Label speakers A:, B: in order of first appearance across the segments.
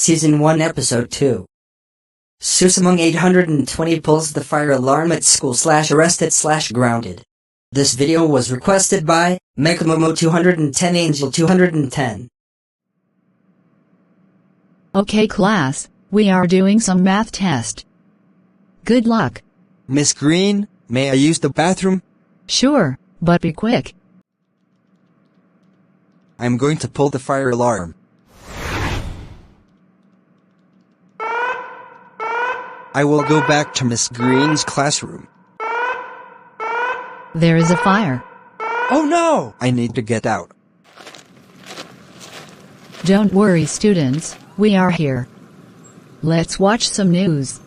A: Season 1 Episode 2. SUSAmong820 pulls the fire alarm at school /arrested/grounded. This video was requested by SUSAmong820 Angel 210.
B: Okay class, we are doing some math test. Good luck.
C: Miss Green, may I use the bathroom?
B: Sure, but be quick.
C: I'm going to pull the fire alarm. I will go back to Miss Green's classroom.
B: There is a fire.
C: Oh no! I need to get out.
B: Don't worry students, we are here. Let's watch some news.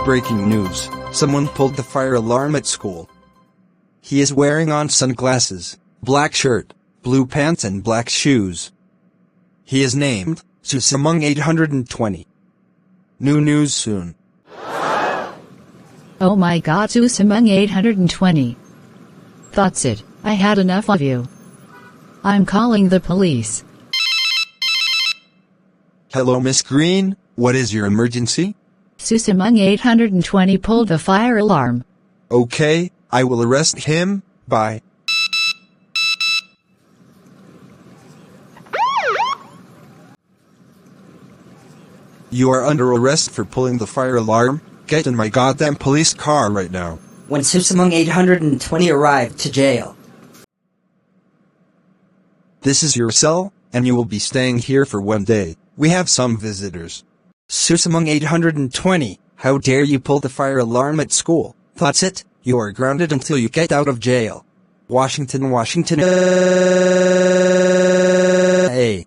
C: Breaking news. Someone pulled the fire alarm at school. He is wearing on sunglasses, black shirt, blue pants and black shoes. He is named SUSAmong820. New news soon.
B: Oh my god, SUSAmong820. That's it, I had enough of you. I'm calling the police.
C: Hello Miss Green, what is your emergency?
B: SUSAmong820 pulled the fire alarm.
C: Okay, I will arrest him. Bye. You are under arrest for pulling the fire alarm. Get in my goddamn police car right now.
A: When SUSAmong820 arrived to jail.
C: This is your cell, and you will be staying here for 1 day. We have some visitors. SUSAmong820, how dare you pull the fire alarm at school? That's it, you are grounded until you get out of jail. Washington, Washington. Hey.